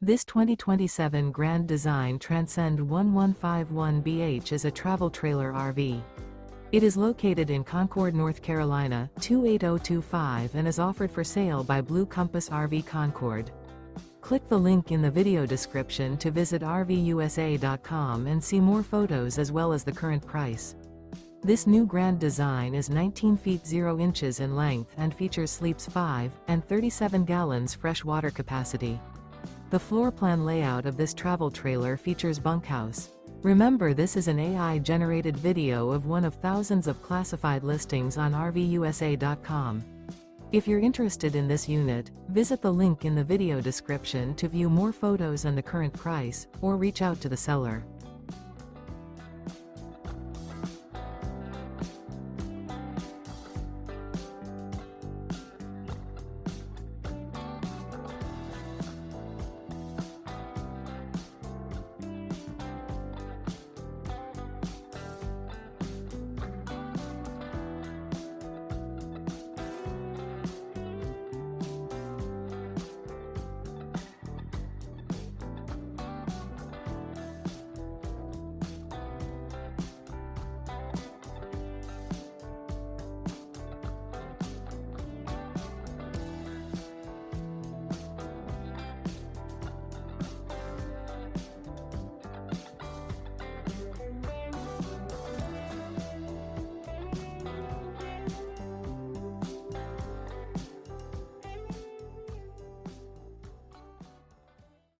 This 2027 Grand Design Transcend One 151BH is a travel trailer RV. It is located in Concord, North Carolina, 28025 and is offered for sale by Blue Compass RV Concord. Click the link in the video description to visit RVUSA.com and see more photos as well as the current price. This new Grand Design is 19 feet 0 inches in length and features sleeps 5 and 37 gallons fresh water capacity. The floor plan layout of this travel trailer features bunkhouse. Remember, this is an AI-generated video of one of thousands of classified listings on RVUSA.com. If you're interested in this unit, visit the link in the video description to view more photos and the current price, or reach out to the seller.